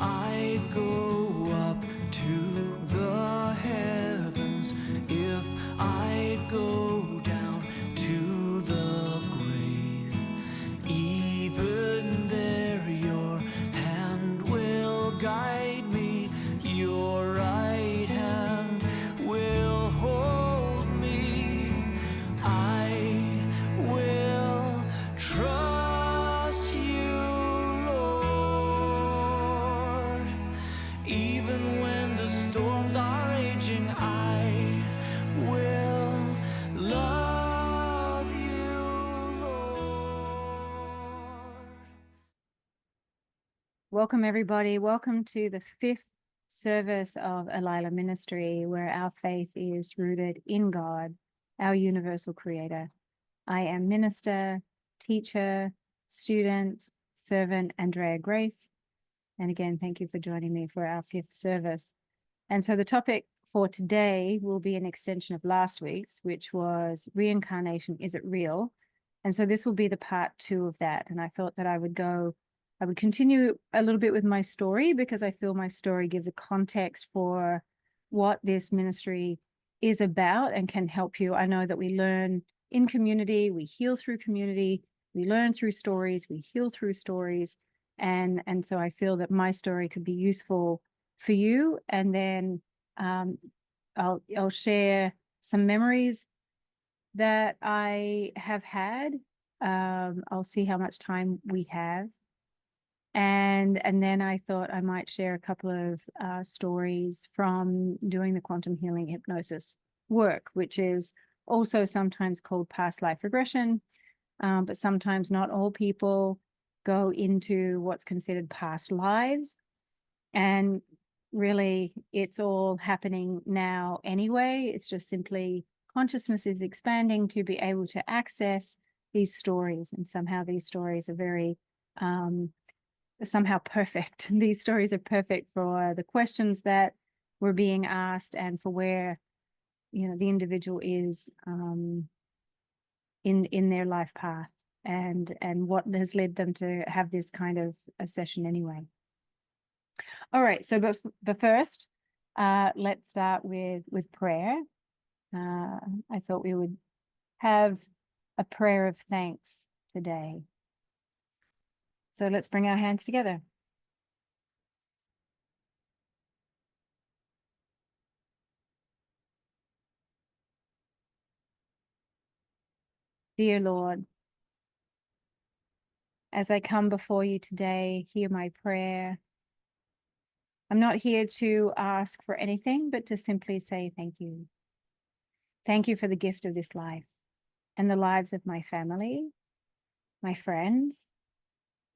I'd go up to the heavens, if I'd go down to the grave, even there your hand will guide me, your right hand will hold me. I will trust you, Lord. Even when the storms are raging, I will love you, Lord. Welcome, everybody. Welcome to the 5th service of Alila Ministry, where our faith is rooted in God, our universal creator. I am minister, teacher, student, servant, Andrea Grace. And again, thank you for joining me for our 5th service. And so the topic for today will be an extension of last week's, which was reincarnation, is it real? And so this will be the part 2 of that. And I thought that I would continue a little bit with my story, because I feel my story gives a context for what this ministry is about and can help you. I know that we learn in community, we heal through community, we learn through stories, we heal through stories. And so I feel that my story could be useful for you. And then I'll share some memories that I have had. I'll see how much time we have. And then I thought I might share a couple of stories from doing the quantum healing hypnosis work, which is also sometimes called past life regression, but sometimes not all people go into what's considered past lives. And really, it's all happening now anyway. It's just simply consciousness is expanding to be able to access these stories. And somehow these stories are very somehow perfect. These stories are perfect for the questions that were being asked and for where, you know, the individual is in their life path and what has led them to have this kind of a session anyway. All right, so but first, let's start with prayer. I thought we would have a prayer of thanks today. So let's bring our hands together. Dear Lord, as I come before you today, hear my prayer. I'm not here to ask for anything, but to simply say thank you. Thank you for the gift of this life and the lives of my family, my friends.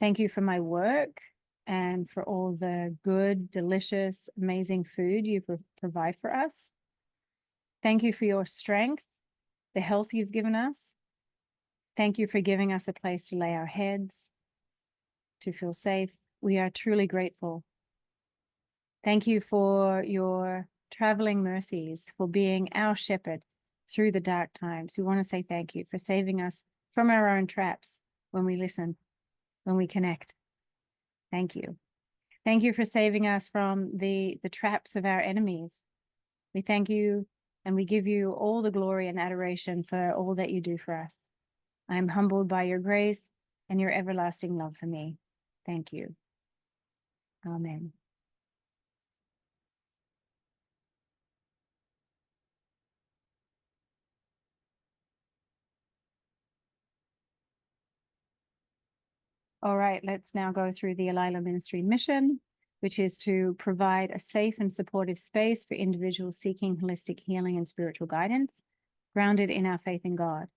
Thank you for my work and for all the good, delicious, amazing food you provide for us. Thank you for your strength, the health you've given us. Thank you for giving us a place to lay our heads, to feel safe. We are truly grateful. Thank you for your traveling mercies, for being our shepherd through the dark times. We want to say thank you for saving us from our own traps when we listen, when we connect. Thank you. Thank you for saving us from the traps of our enemies. We thank you and we give you all the glory and adoration for all that you do for us. I am humbled by your grace and your everlasting love for me. Thank you. Amen. All right, let's now go through the Alila Ministry mission, which is to provide a safe and supportive space for individuals seeking holistic healing and spiritual guidance, grounded in our faith in God.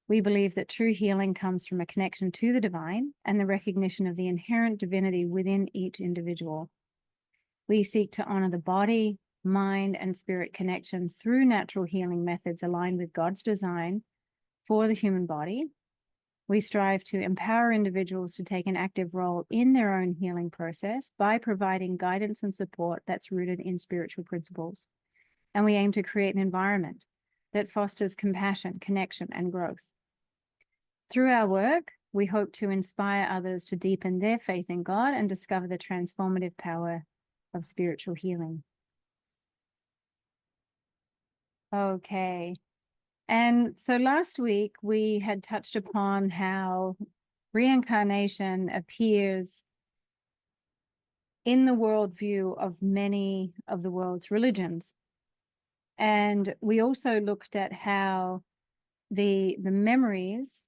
We believe that true healing comes from a connection to the divine and the recognition of the inherent divinity within each individual. We seek to honor the body, mind, and spirit connection through natural healing methods aligned with God's design for the human body. We strive to empower individuals to take an active role in their own healing process by providing guidance and support that's rooted in spiritual principles. And we aim to create an environment that fosters compassion, connection, and growth. Through our work, we hope to inspire others to deepen their faith in God and discover the transformative power of spiritual healing. Okay. And so last week we had touched upon how reincarnation appears in the worldview of many of the world's religions. And we also looked at how the memories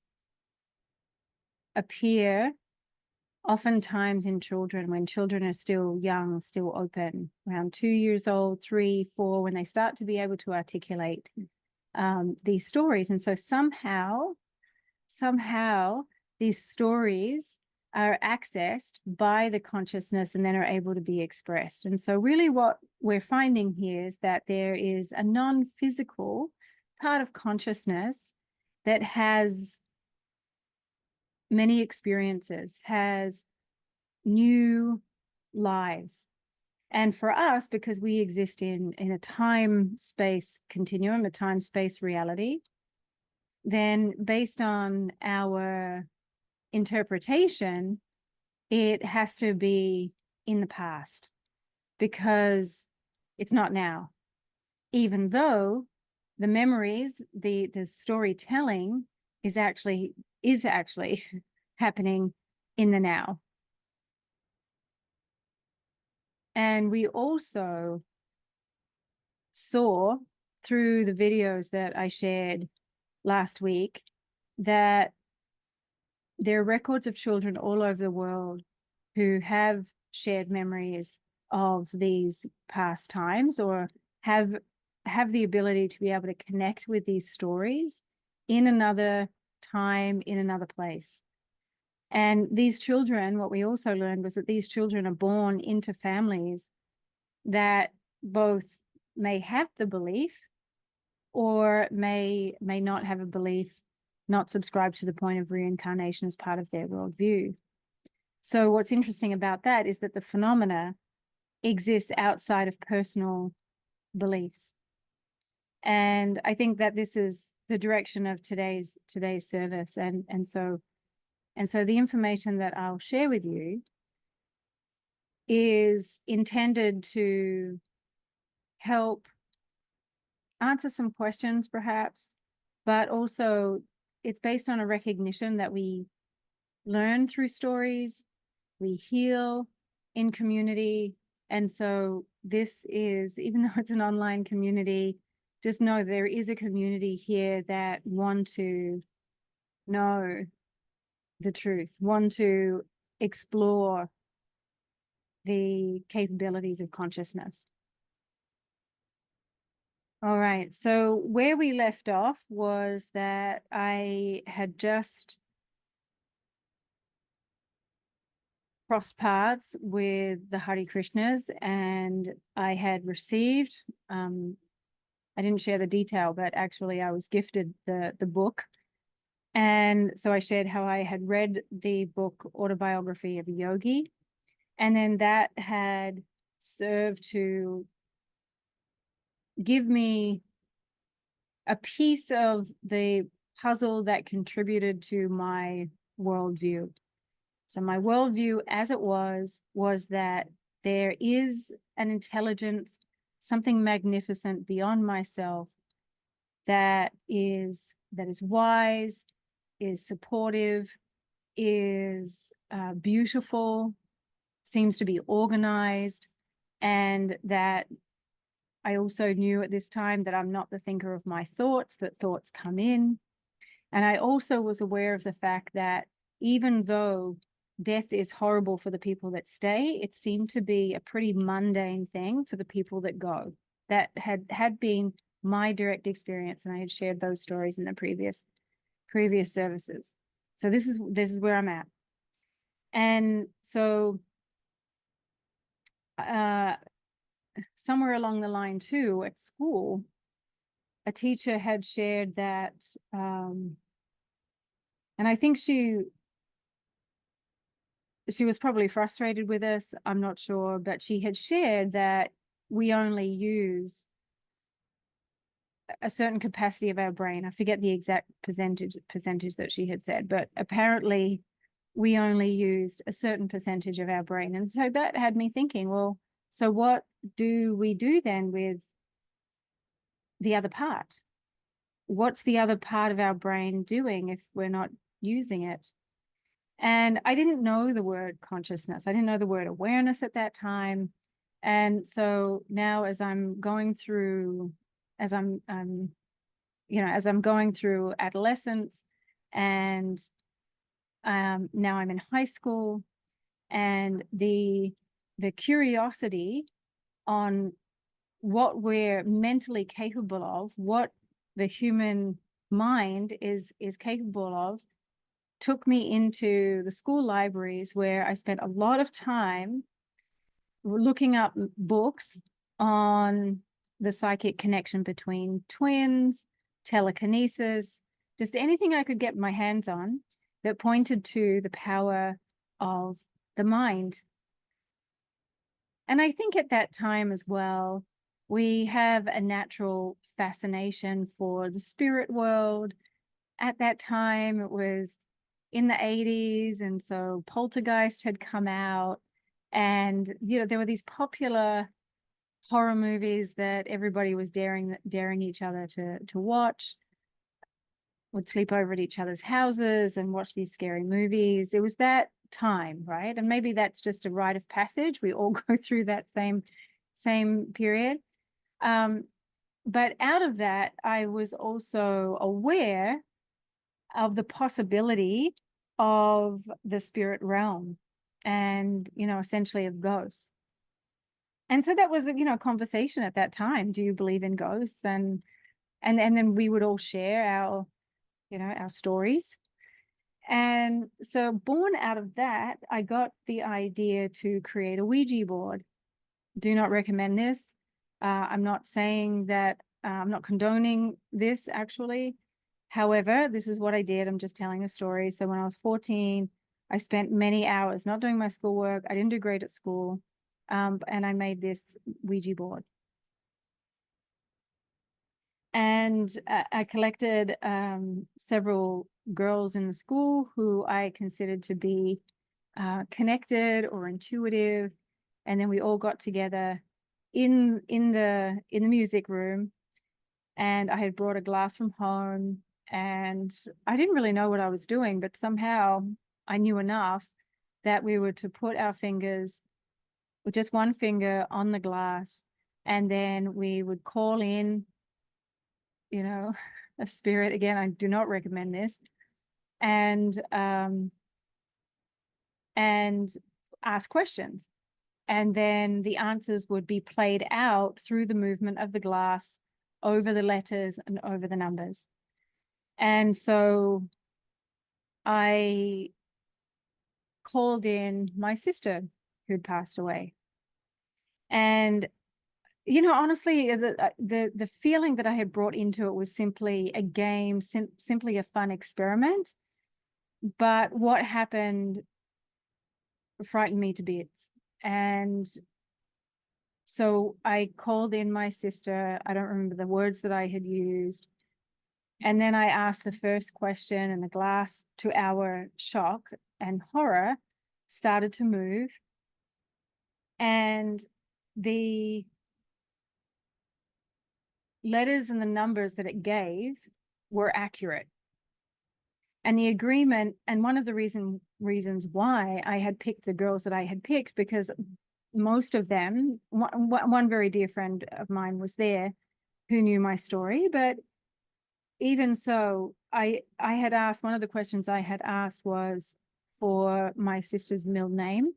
appear oftentimes in children when children are still young, still open, around 2 years old, 3, 4, when they start to be able to articulate these stories. And so somehow these stories are accessed by the consciousness and then are able to be expressed. And so really what we're finding here is that there is a non-physical part of consciousness that has many experiences, has new lives. And for us, because we exist in a time-space continuum, a time-space reality, then based on our interpretation, it has to be in the past because it's not now, even though the memories, the storytelling is actually happening in the now. And we also saw through the videos that I shared last week that there are records of children all over the world who have shared memories of these past times or have the ability to be able to connect with these stories in another time, in another place. And these children, what we also learned was that these children are born into families that both may have the belief or may not have a belief, not subscribe to the point of reincarnation as part of their worldview. So what's interesting about that is that the phenomena exists outside of personal beliefs. And I think that this is the direction of today's service. And so the information that I'll share with you is intended to help answer some questions perhaps, but also it's based on a recognition that we learn through stories, we heal in community. And so this is, even though it's an online community, just know there is a community here that want to know the truth, want to explore the capabilities of consciousness. All right, so where we left off was that I had just crossed paths with the Hare Krishnas, and I had received, I didn't share the detail, but actually I was gifted the book. And so I shared how I had read the book Autobiography of a Yogi, and then that had served to give me a piece of the puzzle that contributed to my worldview. So my worldview as it was that there is an intelligence, something magnificent beyond myself that is wise, is supportive, is beautiful, seems to be organized, and that I also knew at this time that I'm not the thinker of my thoughts, that thoughts come in. And I also was aware of the fact that even though death is horrible for the people that stay, it seemed to be a pretty mundane thing for the people that go. That had been my direct experience, and I had shared those stories in the previous services. So this is where I'm at. And so somewhere along the line too, at school, a teacher had shared that, and I think she was probably frustrated with us, I'm not sure, but she had shared that we only use a certain capacity of our brain. I forget the exact percentage that she had said, but apparently we only used a certain percentage of our brain. And so that had me thinking, well, so what do we do then with the other part? What's the other part of our brain doing if we're not using it? And I didn't know the word consciousness. I didn't know the word awareness at that time. And so now as I'm going through, as I'm going through adolescence, and now I'm in high school, and the curiosity on what we're mentally capable of, what the human mind is capable of, took me into the school libraries, where I spent a lot of time looking up books on the psychic connection between twins, telekinesis, just anything I could get my hands on that pointed to the power of the mind. And I think at that time as well, we have a natural fascination for the spirit world. At that time, it was in the 80s, and so Poltergeist had come out, and there were these popular horror movies that everybody was daring each other to watch. Would sleep over at each other's houses and watch these scary movies. It was that time, right? And maybe that's just a rite of passage. We all go through that same period. But out of that, I was also aware of the possibility of the spirit realm, and essentially of ghosts. And so that was a conversation at that time. Do you believe in ghosts? And then we would all share our our stories. And so born out of that, I got the idea to create a Ouija board. Do not recommend this. I'm not saying that, I'm not condoning this actually. However, this is what I did. I'm just telling a story. So when I was 14, I spent many hours not doing my schoolwork. I didn't do great at school. And I made this Ouija board. And I collected several girls in the school who I considered to be connected or intuitive. And then we all got together in the music room, and I had brought a glass from home, and I didn't really know what I was doing, but somehow I knew enough that we were to put our fingers, with just one finger, on the glass, and then we would call in a spirit. Again, I do not recommend this. And ask questions. And then the answers would be played out through the movement of the glass, over the letters and over the numbers. And so I called in my sister who'd passed away. And honestly, the feeling that I had brought into it was simply a game, simply a fun experiment. But what happened frightened me to bits. And so I called in my sister. I don't remember the words that I had used. And then I asked the first question, and the glass, to our shock and horror, started to move. And the letters and the numbers that it gave were accurate. And the agreement, and one of the reasons why I had picked the girls that I had picked, because most of them, one very dear friend of mine was there who knew my story, but even so, I had asked, one of the questions I had asked was for my sister's middle name.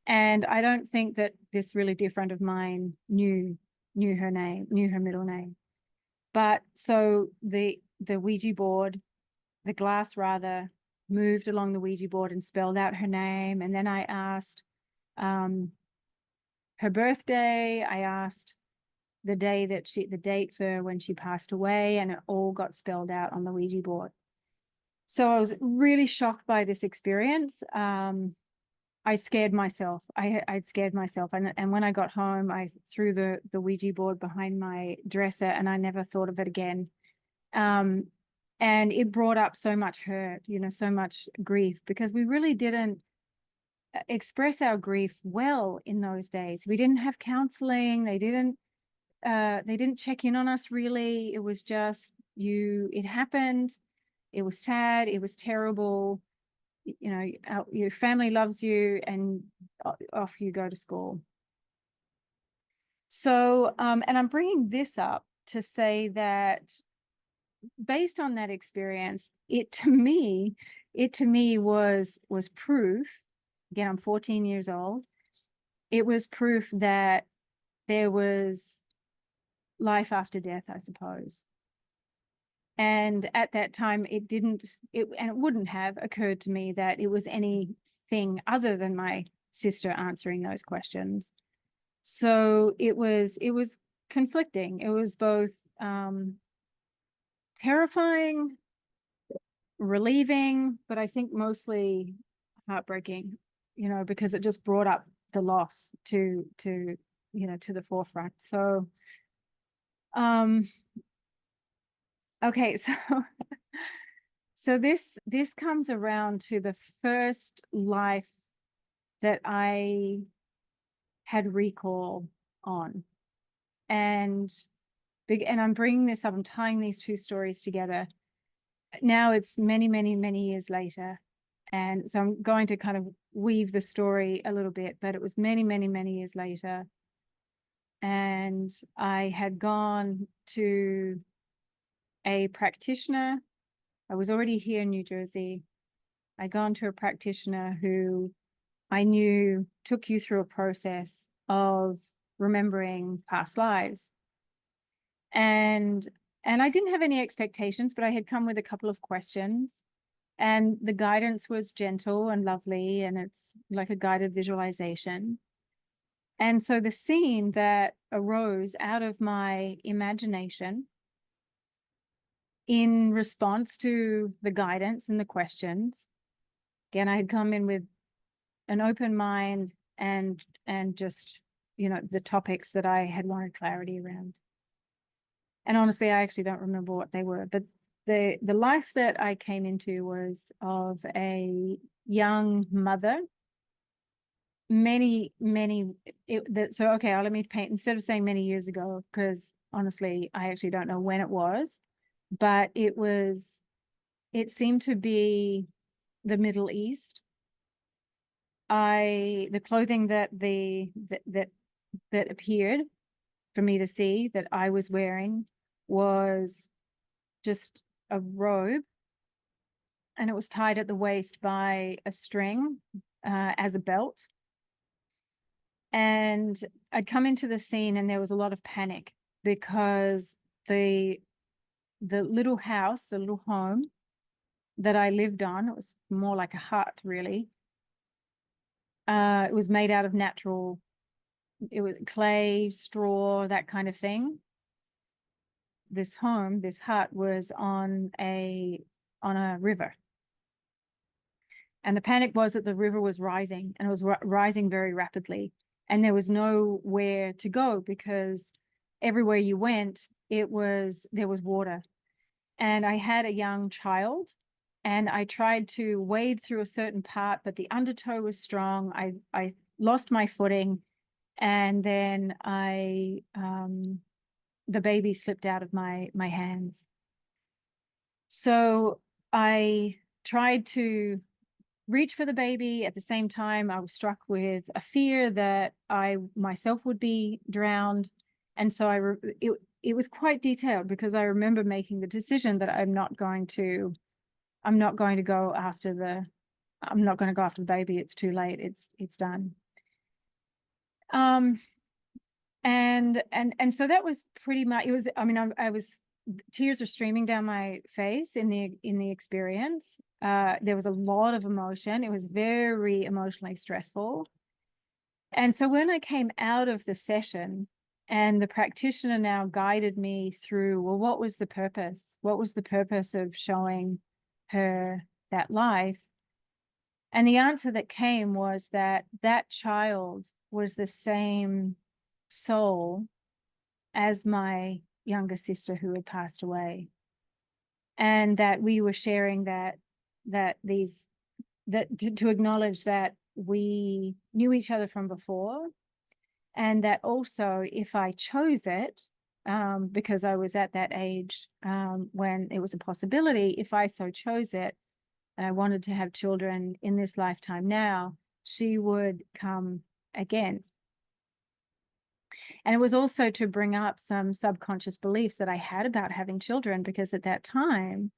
And I don't think that this really dear friend of mine knew her name, knew her middle name. But so the Ouija board, the glass rather, moved along the Ouija board and spelled out her name. And then I asked her birthday. I asked the date for when she passed away, and it all got spelled out on the Ouija board. So I was really shocked by this experience. I scared myself. I'd scared myself. And when I got home, I threw the Ouija board behind my dresser and I never thought of it again. And it brought up so much hurt, so much grief, because we really didn't express our grief well in those days. We didn't have counseling. They didn't check in on us really. It was just it happened. It was sad. It was terrible. Your family loves you and off you go to school. So, and I'm bringing this up to say that based on that experience, it to me was proof. Again, I'm 14 years old. It was proof that there was life after death, I suppose. And at that time, it wouldn't have occurred to me that it was anything other than my sister answering those questions. So it was conflicting. It was both terrifying, relieving, but I think mostly heartbreaking, because it just brought up the loss to the forefront. So okay, so this comes around to the first life that I had recall on. And I'm bringing this up, I'm tying these two stories together. Now it's many, many, many years later. And so I'm going to kind of weave the story a little bit, but it was many, many, many years later. And I had gone to a practitioner. I was already here in New Jersey. I'd gone to a practitioner who I knew took you through a process of remembering past lives. And I didn't have any expectations, but I had come with a couple of questions, and the guidance was gentle and lovely, and it's like a guided visualization. And so the scene that arose out of my imagination in response to the guidance and the questions, again, I had come in with an open mind and just, the topics that I had wanted clarity around. And honestly, I actually don't remember what they were, but the life that I came into was of a young mother. Let me paint, instead of saying many years ago, because honestly, I actually don't know when it was, but it seemed to be the Middle East. The clothing that appeared for me to see that I was wearing was just a robe, and it was tied at the waist by a string as a belt. And I'd come into the scene and there was a lot of panic because the little house, the little home that I lived on, it was more like a hut really. It was made out of it was clay, straw, that kind of thing. This hut was on a river. And the panic was that the river was rising, and it was rising very rapidly. And there was nowhere to go because everywhere you went, there was water. And I had a young child, and I tried to wade through a certain part, but the undertow was strong. I lost my footing, and then the baby slipped out of my hands. So I tried to reach for the baby. At the same time, I was struck with a fear that I myself would be drowned. And so it was quite detailed, because I remember making the decision that I'm not going to go after the baby. It's too late. It's done. And so that was pretty much, it was, I was, tears are streaming down my face in the experience. There was a lot of emotion. It was very emotionally stressful. And so when I came out of the session, and the practitioner now guided me through, well, what was the purpose? What was the purpose of showing her that life? And the answer that came was that that child was the same soul as my younger sister who had passed away. And that we were sharing to acknowledge that we knew each other from before. And that also, if I chose it, because I was at that age when it was a possibility, if I so chose it, and I wanted to have children in this lifetime now, she would come again. And it was also to bring up some subconscious beliefs that I had about having children, because at that time,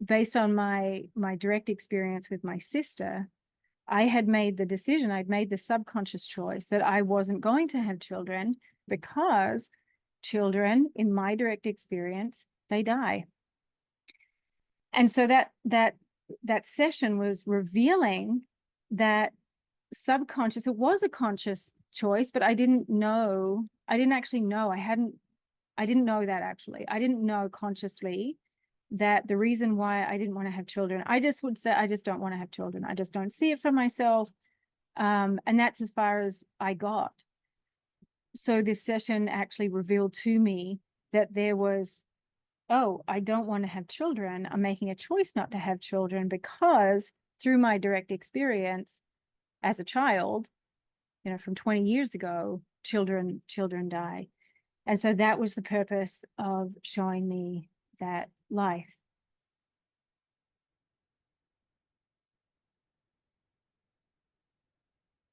based on my direct experience with my sister, I had made the decision, I'd made the subconscious choice that I wasn't going to have children, because children, in my direct experience, they die. And so that session was revealing that subconscious, it was a conscious choice, but I didn't actually know. I didn't know that actually. I didn't know consciously that the reason why I didn't want to have children, I just would say, I just don't want to have children. I just don't see it for myself. And that's as far as I got. So this session actually revealed to me that there was, oh, I don't want to have children. I'm making a choice not to have children because through my direct experience as a child, from 20 years ago, children die. And so that was the purpose of showing me that life.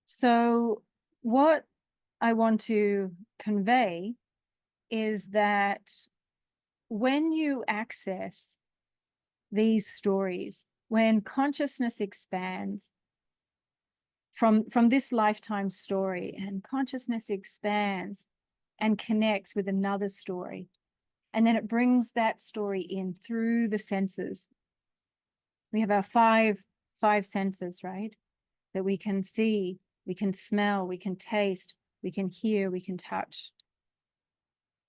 So what I want to convey is that when you access these stories, when consciousness expands from this lifetime story, and consciousness expands and connects with another story, and then it brings that story in through the senses. We have our five senses, right? That we can see, we can smell, we can taste, we can hear, we can touch.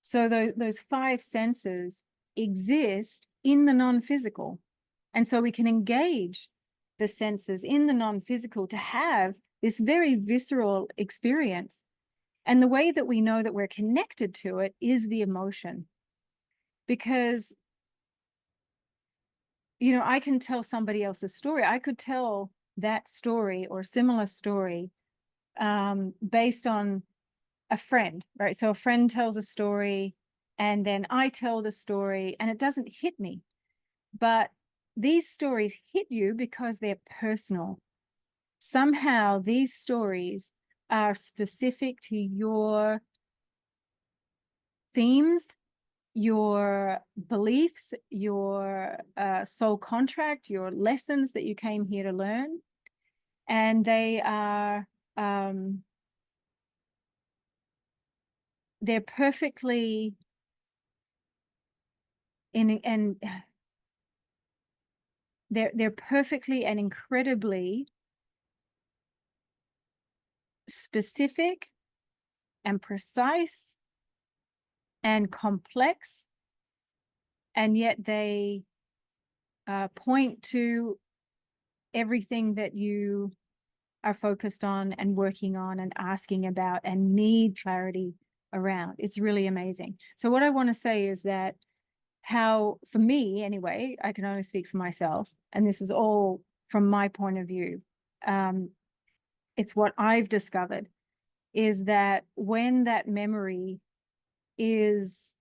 So those five senses exist in the non-physical. And so we can engage the senses in the non-physical to have this very visceral experience. And the way that we know that we're connected to it is the emotion. Because, I can tell somebody else's story. I could tell that story or similar story based on a friend, right? So a friend tells a story and then I tell the story and it doesn't hit me. But these stories hit you because they're personal. Somehow these stories are specific to your themes, your beliefs, your soul contract, your lessons that you came here to learn. And they are, they're perfectly they're perfectly and incredibly specific and precise and complex, and yet they point to everything that you are focused on and working on and asking about and need clarity around. It's really amazing. So what I want to say is that how, for me anyway, I can only speak for myself, and this is all from my point of view. It's what I've discovered is that when that memory is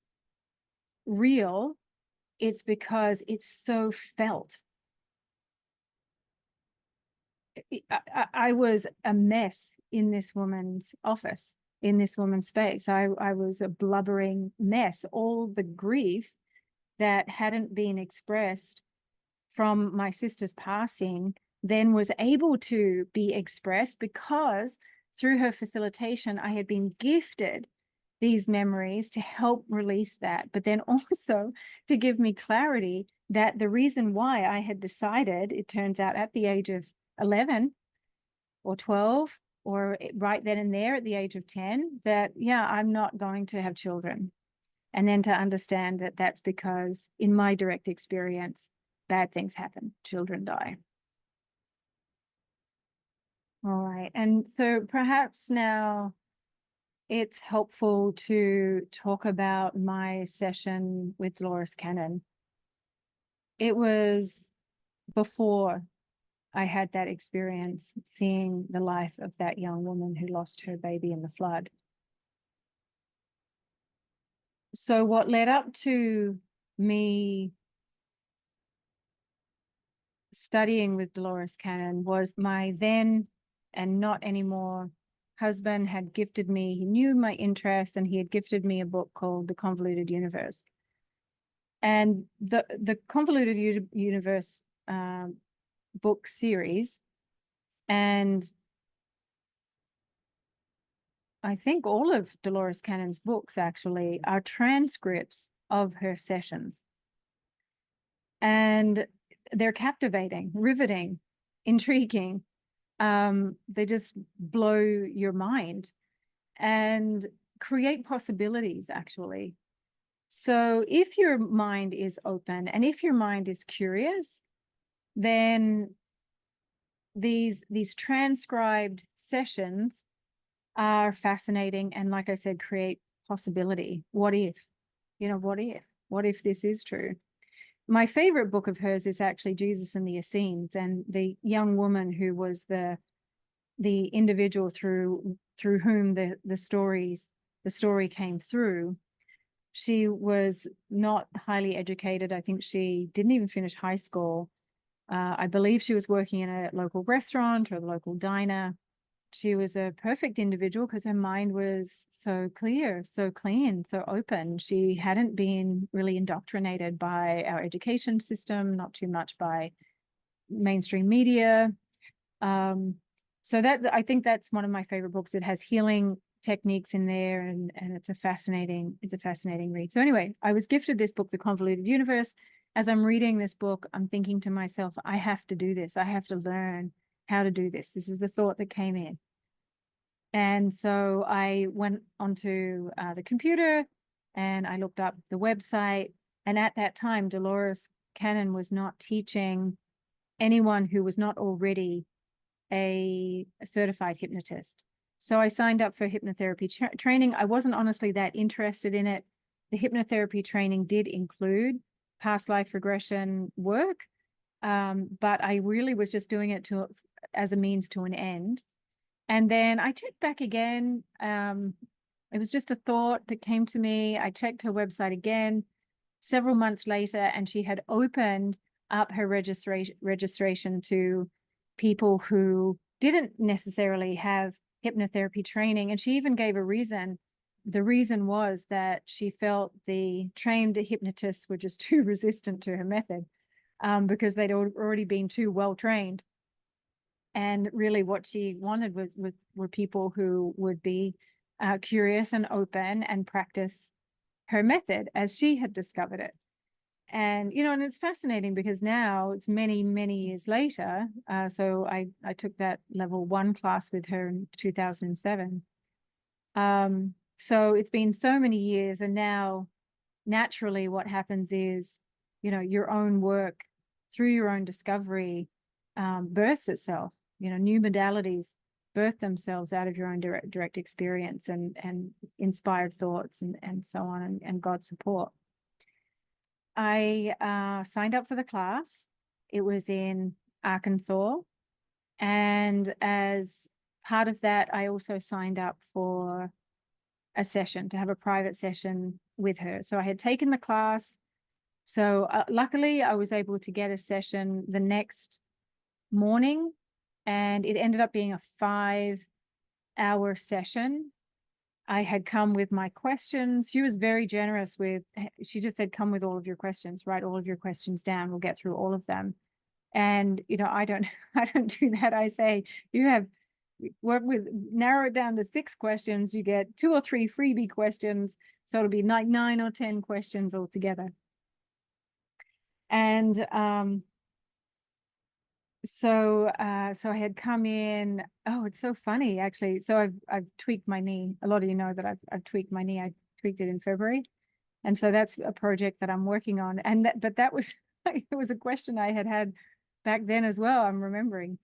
real, it's because it's so felt. I was a mess in this woman's office, in this woman's space. I was a blubbering mess. All the grief that hadn't been expressed from my sister's passing then was able to be expressed because through her facilitation, I had been gifted these memories to help release that, but then also to give me clarity that the reason why I had decided, it turns out at the age of 11 or 12, or right then and there at the age of 10, that, yeah, I'm not going to have children. And then to understand that that's because in my direct experience, bad things happen, children die. All right. And so perhaps now it's helpful to talk about my session with Dolores Cannon. It was before I had that experience seeing the life of that young woman who lost her baby in the flood. So what led up to me studying with Dolores Cannon was my then and not anymore husband had gifted me, he knew my interest, and he had gifted me a book called The Convoluted Universe. And the Convoluted Universe book series, and I think all of Dolores Cannon's books actually are transcripts of her sessions. And they're captivating, riveting, intriguing. They just blow your mind and create possibilities, actually. So if your mind is open and if your mind is curious, then these transcribed sessions are fascinating, and like I said, create possibility. What if, what if this is true? My favorite book of hers is actually Jesus and the Essenes, and the young woman who was the individual through whom the story came through. She was not highly educated. I think she didn't even finish high school. I believe she was working in a local restaurant or a local diner. She was a perfect individual because her mind was so clear, so clean, so open. She hadn't been really indoctrinated by our education system, not too much by mainstream media. So that, I think that's one of my favorite books. It has healing techniques in there, and it's a fascinating read. So anyway, I was gifted this book, The Convoluted Universe. As I'm reading this book, I'm thinking to myself, I have to do this. I have to learn how to do this. This is the thought that came in. And so I went onto the computer and I looked up the website. And at that time, Dolores Cannon was not teaching anyone who was not already a certified hypnotist. So I signed up for hypnotherapy training. I wasn't honestly that interested in it. The hypnotherapy training did include past life regression work, but I really was just doing it as a means to an end. And then I checked back again. It was just a thought that came to me. I checked her website again several months later, and she had opened up her registration to people who didn't necessarily have hypnotherapy training. And she even gave a reason. The reason was that she felt the trained hypnotists were just too resistant to her method, because they'd already been too well trained. And really what she wanted were people who would be curious and open and practice her method as she had discovered it. And, and it's fascinating because now it's many, many years later. So I took that level 1 class with her in 2007. So it's been so many years, and now naturally what happens is, your own work through your own discovery births itself. New modalities birth themselves out of your own direct experience and inspired thoughts and so on, and God's support. I signed up for the class. It was in Arkansas. And as part of that, I also signed up for a session, to have a private session with her. So I had taken the class. So luckily, I was able to get a session the next morning, and it ended up being a 5-hour session. I had come with my questions. She was very generous she just said, come with all of your questions, write all of your questions down. We'll get through all of them. And, I don't do that. I say, narrow it down to 6 questions. You get 2 or 3 freebie questions. So it'll be like 9 or 10 questions altogether. And, so I had come in. Oh, it's so funny, actually. So I've tweaked my knee. A lot of you know that I've tweaked my knee. I tweaked it in February. And so that's a project that I'm working on. And but that was, it was a question I had back then as well, I'm remembering.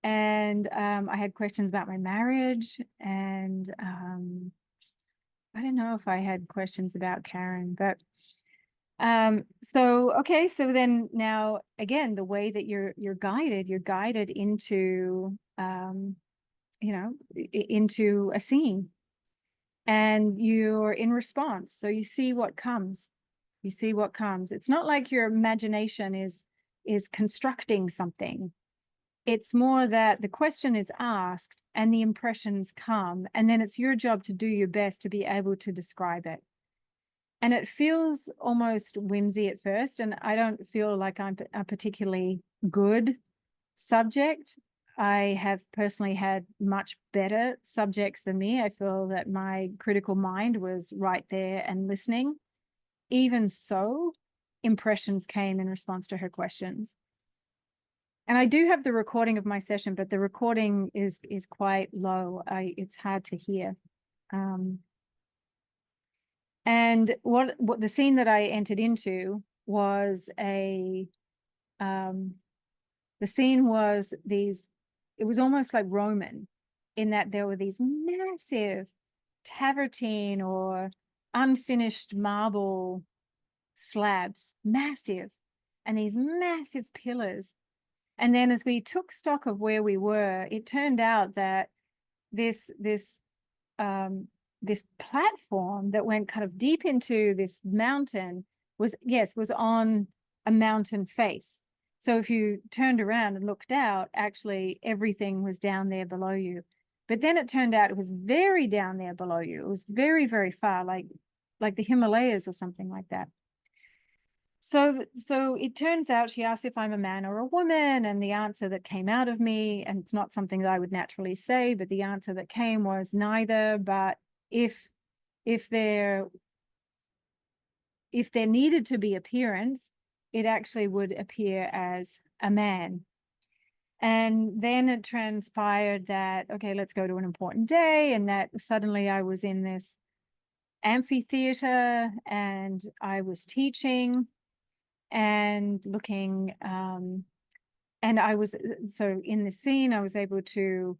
And I had questions about my marriage, and I don't know if I had questions about Karen, but so okay, so then now again, the way that you're guided into into a scene, and you're in response. So you see what comes. You see what comes. It's not like your imagination is constructing something. It's more that the question is asked and the impressions come, and then it's your job to do your best to be able to describe it. And it feels almost whimsy at first, and I don't feel like I'm a particularly good subject. I have personally had much better subjects than me. I feel that my critical mind was right there and listening. Even so, impressions came in response to her questions. And I do have the recording of my session, but the recording is quite low. It's hard to hear. And what the scene that I entered into was the scene was it was almost like Roman, in that there were these massive travertine or unfinished marble slabs, massive, and these massive pillars. And then as we took stock of where we were, it turned out that this platform that went kind of deep into this mountain was on a mountain face. So if you turned around and looked out, actually everything was down there below you. But then it turned out it was very down there below you. It was very, very far, like the Himalayas or something like that. So it turns out, she asked if I'm a man or a woman, and the answer that came out of me, and it's not something that I would naturally say, but the answer that came was neither. But if there needed to be appearance, it actually would appear as a man. And then it transpired that, okay, let's go to an important day, and that suddenly I was in this amphitheater and I was teaching and looking, and I was, so in the scene, I was able to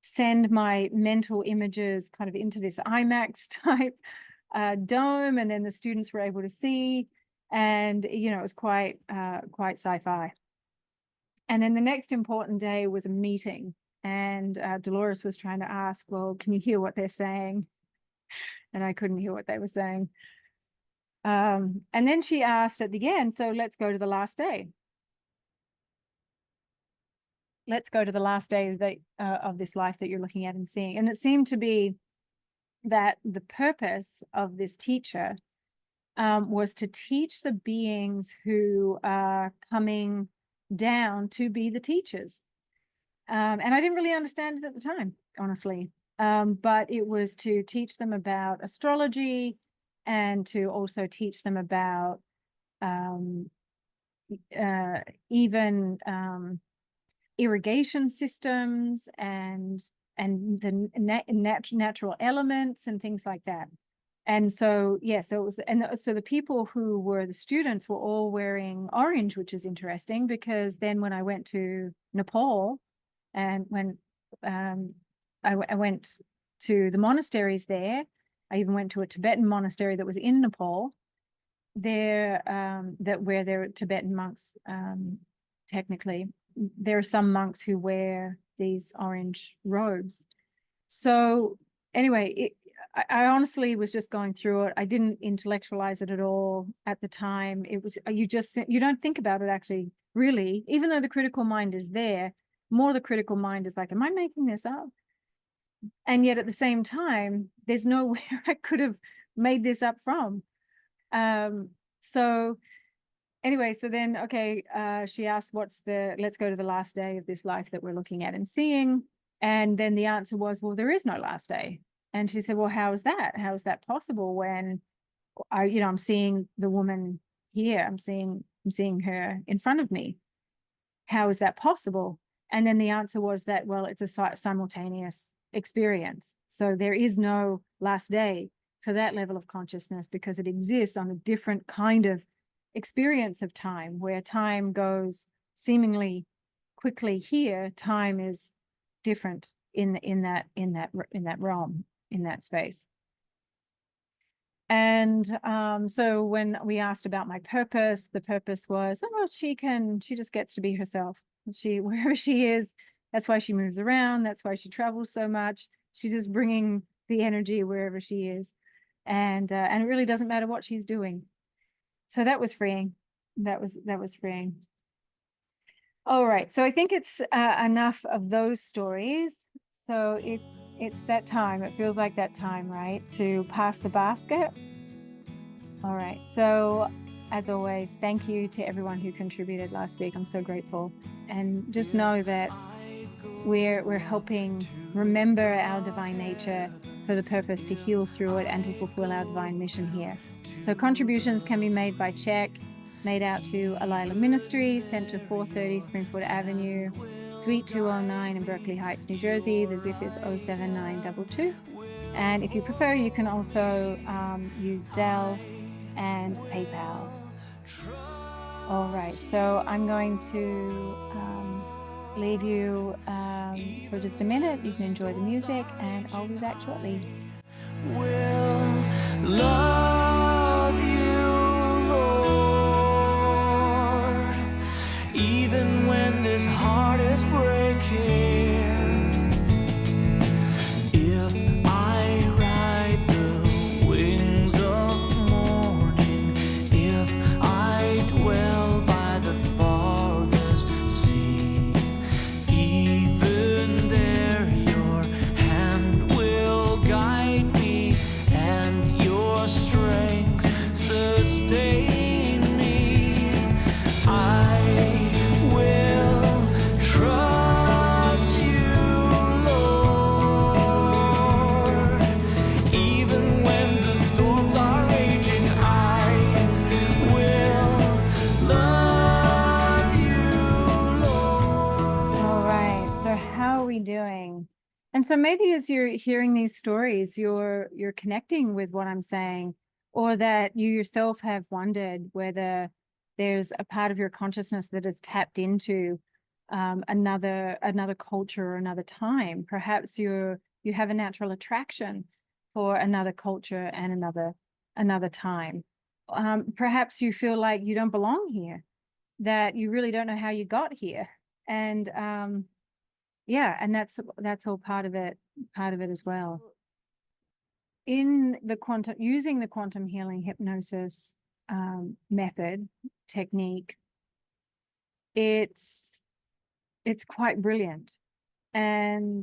send my mental images kind of into this IMAX type dome, and then the students were able to see, and it was quite sci-fi. And then the next important day was a meeting, and Dolores was trying to ask, well, can you hear what they're saying? And I couldn't hear what they were saying. And then she asked at the end, so let's go to the last day. Let's go to the last day of this life that you're looking at and seeing. And it seemed to be that the purpose of this teacher was to teach the beings who are coming down to be the teachers. And I didn't really understand it at the time, honestly. But it was to teach them about astrology, and to also teach them about even irrigation systems and the natural elements and things like that. And so, yeah, so it was, and so the people who were the students were all wearing orange, which is interesting, because then when I went to Nepal, and when I went to the monasteries there, I even went to a Tibetan monastery that was in Nepal, there, where there are Tibetan monks, technically. There are some monks who wear these orange robes. So anyway, I honestly was just going through it. I didn't intellectualize it at all at the time. It was, you don't think about it actually, really, even though the critical mind is there. More the critical mind is like, am I making this up? And yet at the same time, there's nowhere I could have made this up from. So anyway, so then, okay, she asked, let's go to the last day of this life that we're looking at and seeing. And then the answer was, well, there is no last day. And she said, well, how is that? How is that possible when I'm seeing the woman here, I'm seeing her in front of me. How is that possible? And then the answer was that, well, it's a simultaneous experience. So there is no last day for that level of consciousness, because it exists on a different kind of experience of time, where time goes seemingly quickly here, time is different in that realm, in that space. And so when we asked about my purpose, the purpose was, oh, she just gets to be herself. Wherever she is, that's why she moves around. That's why she travels so much. She's just bringing the energy wherever she is. And it really doesn't matter what she's doing. So that was freeing. That was freeing. All right. So I think it's enough of those stories. So it's that time. It feels like that time, right? To pass the basket. All right. So as always, thank you to everyone who contributed last week. I'm so grateful. And just know that we're helping remember our divine nature for the purpose to heal through it and to fulfill our divine mission here. So contributions can be made by check, made out to Alila Ministry, sent to 430 Springfield Avenue, Suite 209 in Berkeley Heights, New Jersey. The zip is 07922. And if you prefer, you can also use Zelle and PayPal. All right, so I'm going to leave you for just a minute. You can enjoy the music, and I'll be back shortly. Will love you, Lord, even when this heart is breaking. If I ride the wings of morning, if I dwell by the farthest sea, even there your hand will guide me and your strength sustain me. I will trust you, Lord, even when the storms are raging. I will love you, Lord. All right, so how are we doing? And so maybe as you're hearing these stories, you're connecting with what I'm saying, or that you yourself have wondered whether there's a part of your consciousness that is tapped into another culture or another time. Perhaps you have a natural attraction for another culture and another time. Perhaps you feel like you don't belong here, that you really don't know how you got here. And yeah, and that's all part of it as well. In the using the quantum healing hypnosis method technique, it's quite brilliant. And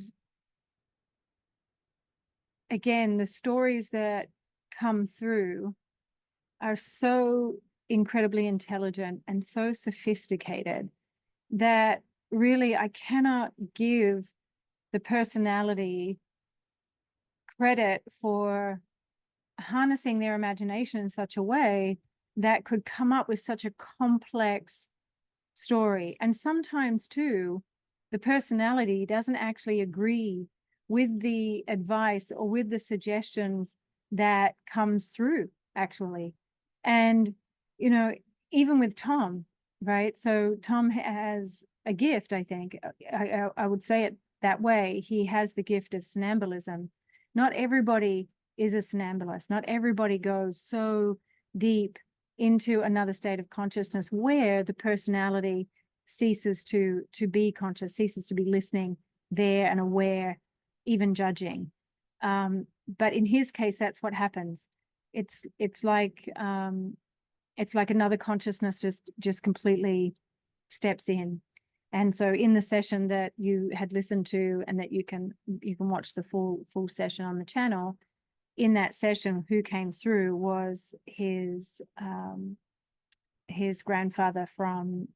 again, the stories that come through are so incredibly intelligent and so sophisticated that really I cannot give the personality credit for harnessing their imagination in such a way that could come up with such a complex story. And sometimes too, the personality doesn't actually agree with the advice or with the suggestions that comes through actually. And, you know, even with Tom, right? So Tom has a gift, I think. I would say it that way. He has the gift of somnambulism. Not everybody is a somnambulist. Not everybody goes so deep into another state of consciousness where the personality ceases to be conscious, ceases to be listening, there and aware, even judging. But in his case, that's what happens. It's like another consciousness just completely steps in. And so in the session that you had listened to, and that you can watch the full session on the channel, in that session, who came through was his grandfather from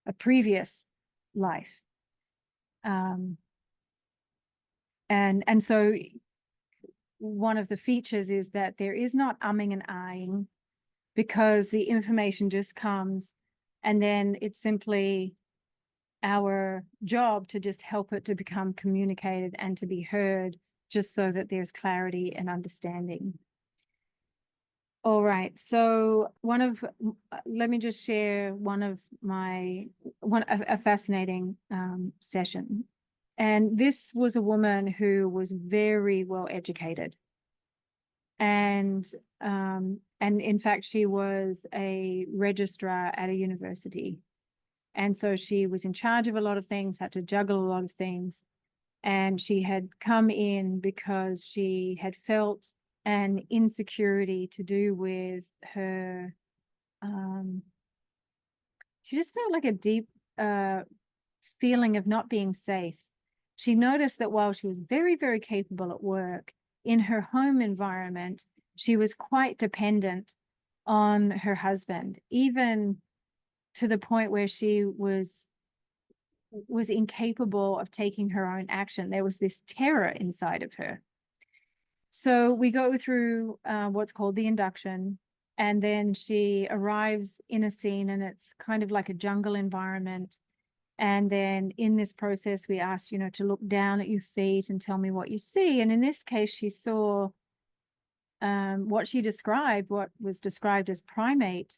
a previous life. And so one of the features is that there is not umming and ahhing, because the information just comes, and then it's simply our job to just help it to become communicated and to be heard, just so that there's clarity and understanding. All right. So let me just share a fascinating session. And this was a woman who was very well educated. And in fact, she was a registrar at a university. And so she was in charge of a lot of things, had to juggle a lot of things. And she had come in because she had felt an insecurity to do with her. She just felt like a deep feeling of not being safe. She noticed that while she was very, very capable at work, in her home environment, she was quite dependent on her husband, even to the point where she was incapable of taking her own action. There was this terror inside of her. So we go through what's called the induction, and then she arrives in a scene, and it's kind of like a jungle environment. And then in this process, we asked, to look down at your feet and tell me what you see. And in this case, she saw what was described as primate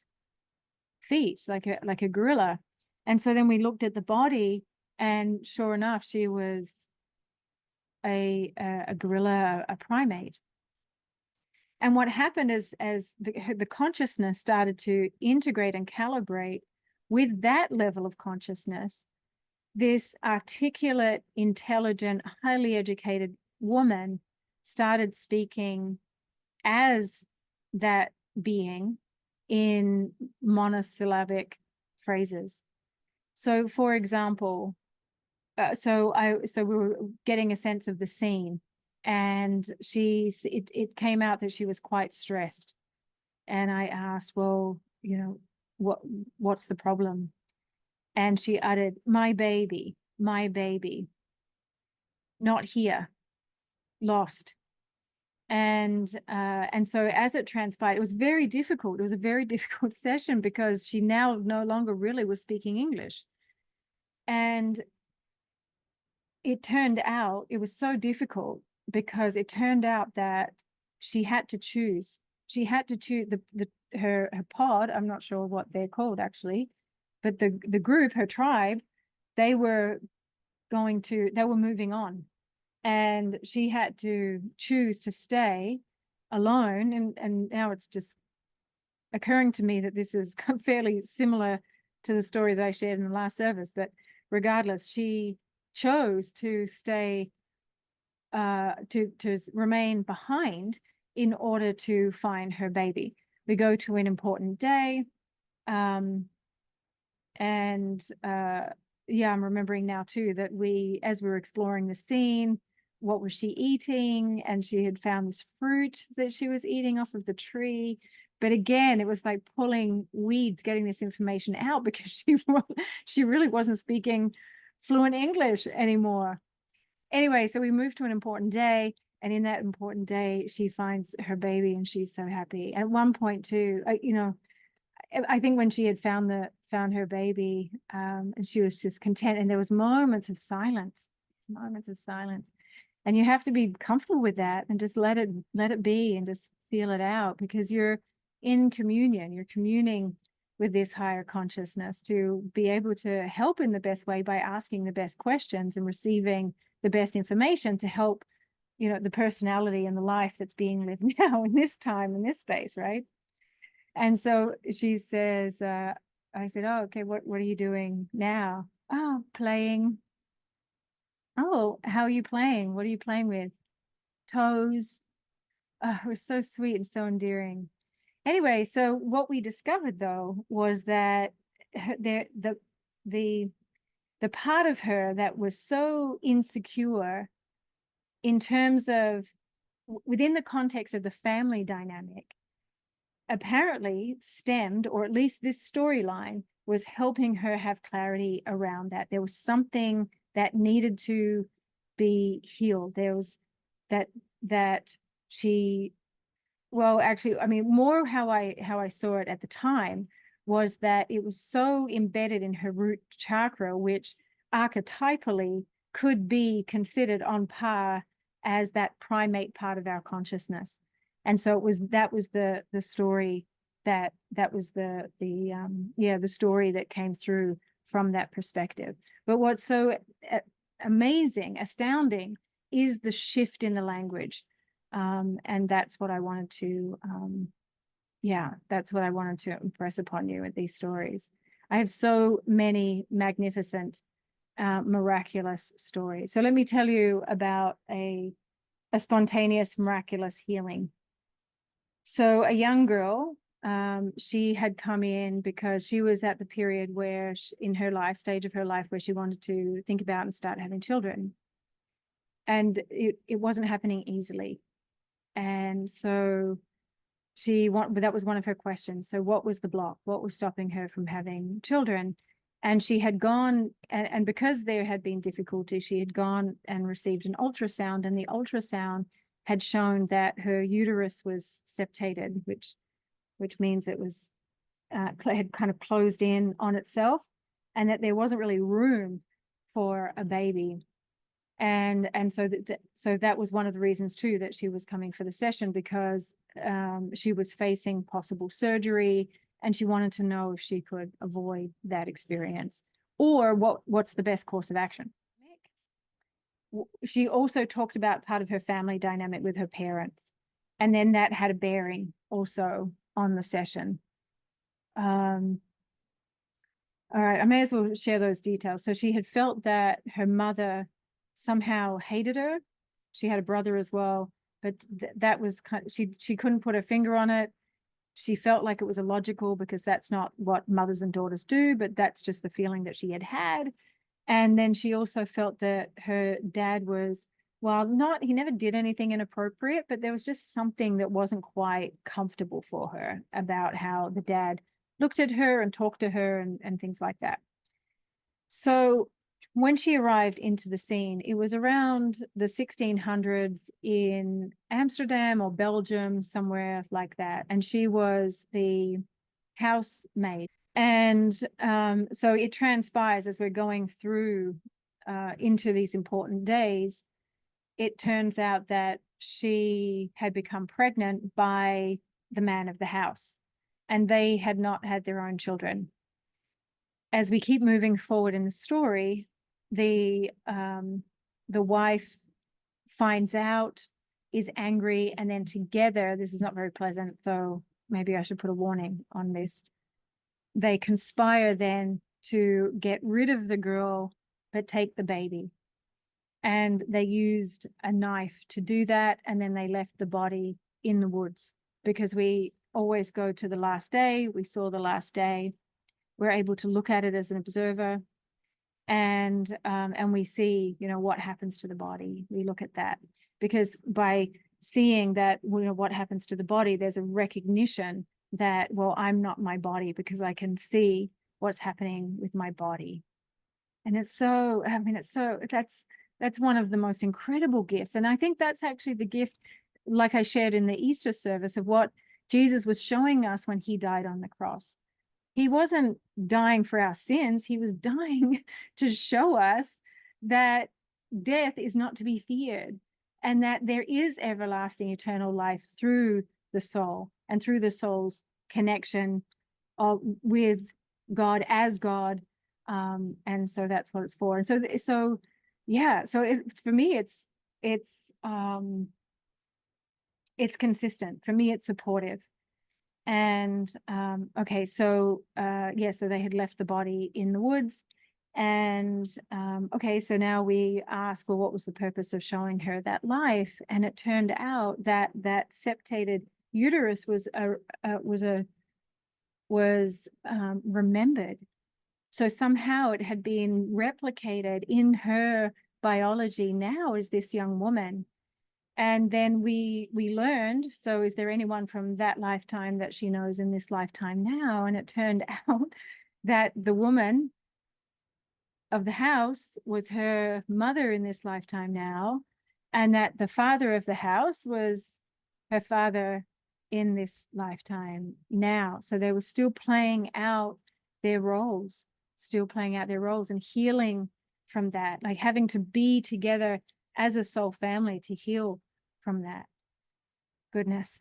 feet, like a gorilla. And so then we looked at the body, and sure enough, she was a gorilla, a primate. And what happened is, as the consciousness started to integrate and calibrate with that level of consciousness, this articulate, intelligent, highly educated woman started speaking as that being in monosyllabic phrases. So, for example, so we were getting a sense of the scene, and it came out that she was quite stressed. And I asked, well, what's the problem? And she uttered, my baby, not here, lost. And so as it transpired, it was very difficult. It was a very difficult session because she now no longer really was speaking English. And it turned out, it was so difficult because it turned out that she had to choose. She had to choose her pod. I'm not sure what they're called actually, but the group, her tribe, they were moving on, and she had to choose to stay alone. And now it's just occurring to me that this is fairly similar to the story that I shared in the last service. But regardless, she chose to stay, to remain behind in order to find her baby. We go to an important day, and yeah, I'm remembering now too that as we were exploring the scene, what was she eating? And she had found this fruit that she was eating off of the tree. But again, it was like pulling weeds, getting this information out, because she really wasn't speaking fluent English anymore. Anyway, so we moved to an important day, and in that important day, she finds her baby, and she's so happy. At one point too, I think when she had found her baby, and she was just content, and there was moments of silence, and you have to be comfortable with that and just let it be and just feel it out, because you're in communion, you're communing with this higher consciousness to be able to help in the best way by asking the best questions and receiving the best information to help, the personality and the life that's being lived now in this time, in this space, right? And so she says, I said, oh, okay, what are you doing now? Oh, playing. Oh, how are you playing? What are you playing with? Toes. Oh, it was so sweet and so endearing. Anyway, so what we discovered though was that the part of her that was so insecure in terms of within the context of the family dynamic, apparently stemmed, or at least this storyline was helping her have clarity around that. There was something that needed to be healed. There was that she, well, actually, I mean, more how I saw it at the time was that it was so embedded in her root chakra, which archetypally could be considered on par as that primate part of our consciousness. And so that was the story that was the story that came through from that perspective. But what's so amazing, astounding, is the shift in the language. And that's what I wanted to impress upon you with these stories. I have so many magnificent, miraculous stories. So let me tell you about a spontaneous, miraculous healing. So a young girl, she had come in because she was at the period where in her stage of her life, where she wanted to think about and start having children. And it wasn't happening easily. And so but that was one of her questions. So what was the block? What was stopping her from having children? And she had gone, and because there had been difficulty, she had gone and received an ultrasound, and the ultrasound had shown that her uterus was septated, which means it was had kind of closed in on itself, and that there wasn't really room for a baby. And so that was one of the reasons too that she was coming for the session, because she was facing possible surgery, and she wanted to know if she could avoid that experience, or what's the best course of action. She also talked about part of her family dynamic with her parents, and then that had a bearing also on the session. All right, I may as well share those details. So she had felt that her mother somehow hated her. She had a brother as well, but that was she couldn't put her finger on it. She felt like it was illogical, because that's not what mothers and daughters do, but that's just the feeling that she had had. And then she also felt that her dad was, he never did anything inappropriate, but there was just something that wasn't quite comfortable for her about how the dad looked at her and talked to her and things like that. So when she arrived into the scene, it was around the 1600s in Amsterdam or Belgium, somewhere like that. And she was the housemaid. And so it transpires, as we're going through into these important days, it turns out that she had become pregnant by the man of the house, and they had not had their own children. As we keep moving forward in the story, the wife finds out, is angry, and then together, this is not very pleasant, so maybe I should put a warning on this. They conspire then to get rid of the girl, but take the baby. And they used a knife to do that, and then they left the body in the woods, because we always go to the last day. We saw the last day. We're able to look at it as an observer, and we see, what happens to the body. We look at that, because by seeing that, what happens to the body, there's a recognition that, well, I'm not my body, because I can see what's happening with my body. And it's so, that's one of the most incredible gifts. And I think that's actually the gift, like I shared in the Easter service, of what Jesus was showing us when he died on the cross. He wasn't dying for our sins. He was dying to show us that death is not to be feared, and that there is everlasting eternal life through the soul, and through the soul's connection with God as God. And so that's what it's for. And so for me, it's consistent. For me, it's supportive. And okay, so so they had left the body in the woods. And okay, so now we ask, well, what was the purpose of showing her that life? And it turned out that septated uterus was remembered. So somehow it had been replicated in her biology now as this young woman. And then we learned, so is there anyone from that lifetime that she knows in this lifetime now? And it turned out that the woman of the house was her mother in this lifetime now, and that the father of the house was her father in this lifetime now. So they were still playing out their roles, and healing from that, like having to be together as a soul family to heal from that. Goodness.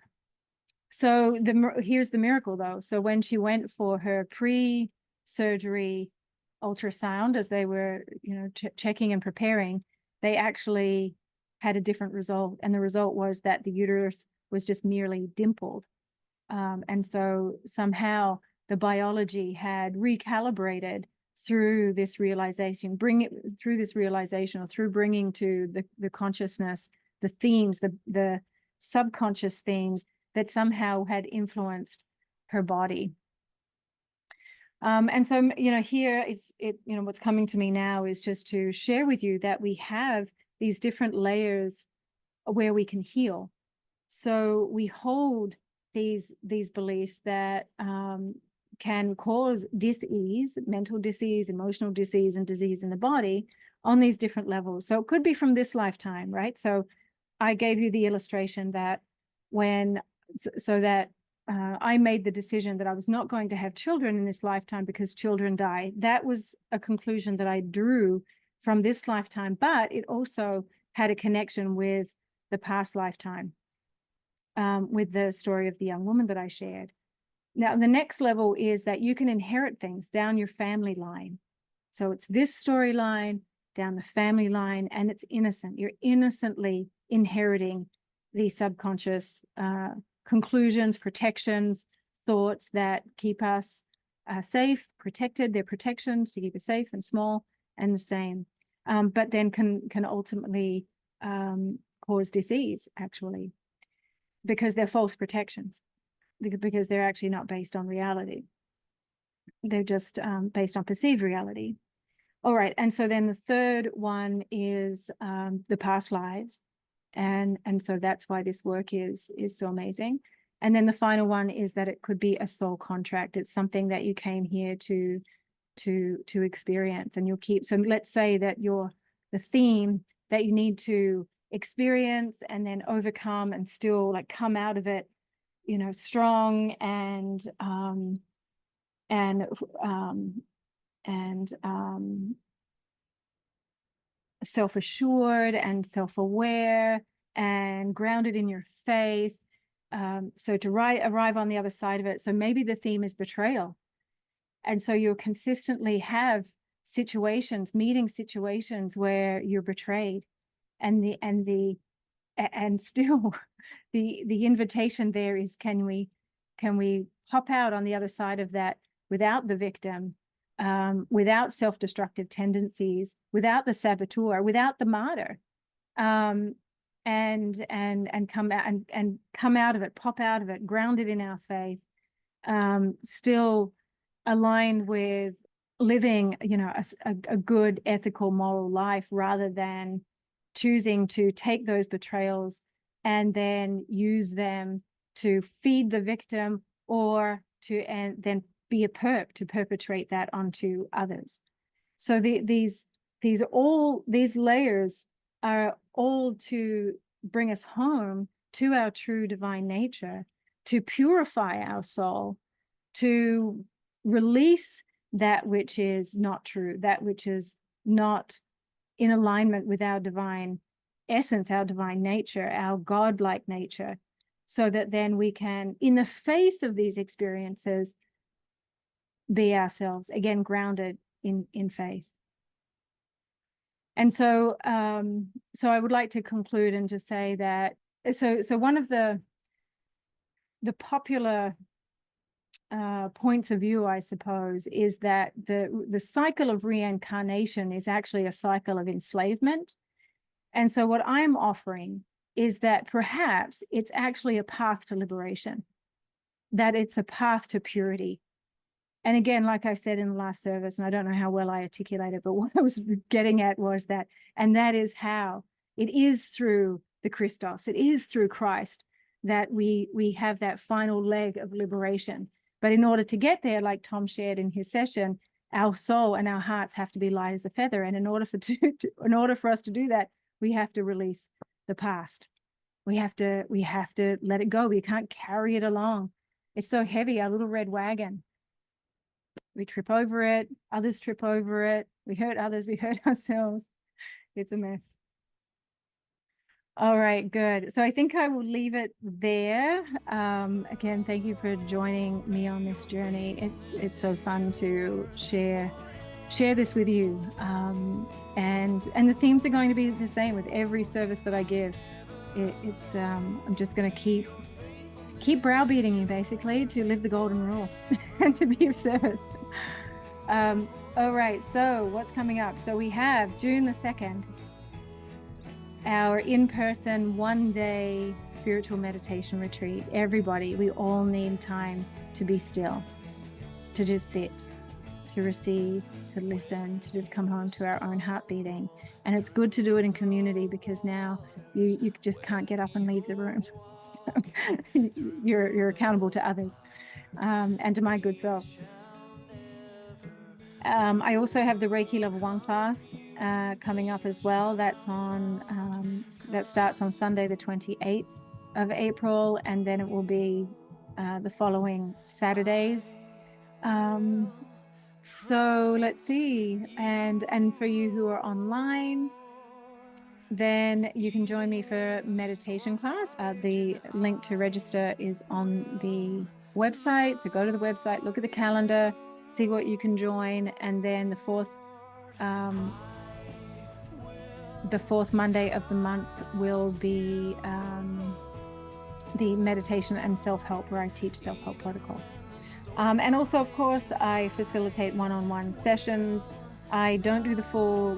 So here's the miracle though. So when she went for her pre-surgery ultrasound, as they were, checking and preparing, they actually had a different result. And the result was that the uterus was just merely dimpled. And so somehow the biology had recalibrated through this realization, or through bringing to the consciousness, the themes, the subconscious themes that somehow had influenced her body. And so, here what's coming to me now is just to share with you that we have these different layers where we can heal. So we hold these beliefs that can cause dis-ease, mental dis-ease, emotional dis-ease, and disease in the body on these different levels. So it could be from this lifetime, right? So I gave you the illustration that I made the decision that I was not going to have children in this lifetime because children die. That was a conclusion that I drew from this lifetime, but it also had a connection with the past lifetime, with the story of the young woman that I shared. Now, the next level is that you can inherit things down your family line. So it's this storyline down the family line, and it's innocent. You're innocently inheriting the subconscious conclusions, protections, thoughts that keep us safe, protected. They're protections to keep us safe and small and the same, but then can ultimately cause disease, actually, because they're false protections, because they're actually not based on reality. They're just based on perceived reality. All right, and so then the third one is the past lives. And so that's why this work is so amazing. And then the final one is that it could be a soul contract. It's something that you came here to experience, and you'll keep. So let's say that the theme that you need to experience and then overcome and still come out of it, strong and self-assured and self-aware and grounded in your faith. So to arrive on the other side of it. So maybe the theme is betrayal. And so you'll consistently have meeting situations where you're betrayed, and still the invitation there is, can we pop out on the other side of that without the victim, without self-destructive tendencies, without the saboteur, without the martyr, and come out of it, pop out of it, grounded in our faith, still aligned with living, a good, ethical, moral life, rather than choosing to take those betrayals and then use them to feed the victim, or and then be a perp to perpetrate that onto others. So these layers are all to bring us home to our true divine nature, to purify our soul, to release that which is not true, that which is not in alignment with our divine essence, our divine nature, our godlike nature, so that then we can, in the face of these experiences, be ourselves, again, grounded in faith. And so I would like to conclude and to say that, so one of the popular points of view, I suppose, is that the cycle of reincarnation is actually a cycle of enslavement. And so what I'm offering is that perhaps it's actually a path to liberation, that it's a path to purity. And again, like I said in the last service, and I don't know how well I articulated, but what I was getting at was that, and that is how it is through the Christos, it is through Christ, that we have that final leg of liberation. But in order to get there, like Tom shared in his session, our soul and our hearts have to be light as a feather. And in order for us to do that, we have to release the past. We have to let it go. We can't carry it along. It's so heavy, our little red wagon. We trip over it, others trip over it, we hurt others, we hurt ourselves. It's a mess. All right, good. So I think I will leave it there. Again, thank you for joining me on this journey. It's so fun to share this with you. And the themes are going to be the same with every service that I give. I'm just going to keep browbeating you, basically, to live the golden rule and to be of service. All right, so what's coming up? So we have June the 2nd, our in-person 1-day spiritual meditation retreat. Everybody, we all need time to be still, to just sit, to receive, to listen, to just come home to our own heart beating. And it's good to do it in community, because now you just can't get up and leave the room. So you're accountable to others, and to my good self. I also have the Reiki Level 1 class coming up as well. That starts on Sunday, the 28th of April, and then it will be the following Saturdays. So let's see. And for you who are online, then you can join me for meditation class. The link to register is on the website. So go to the website, look at the calendar, see what you can join. And then the fourth Monday of the month will be the meditation and self-help, where I teach self-help protocols. And also, of course, I facilitate one-on-one sessions. I don't do the full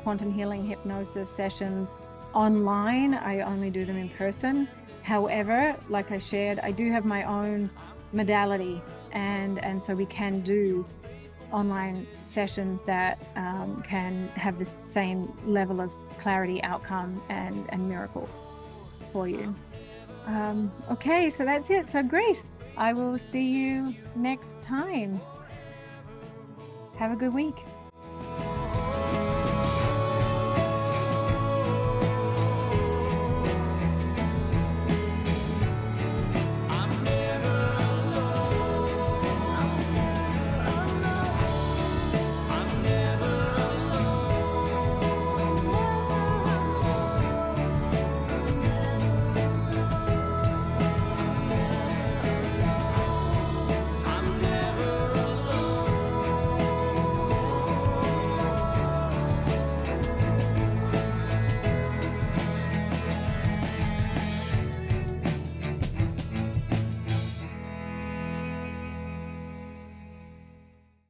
quantum healing hypnosis sessions online. I only do them in person. However, like I shared, I do have my own modality, and so we can do online sessions that can have the same level of clarity, outcome, and miracle for you. Okay, so that's it. So great. I will see you next time. Have a good week.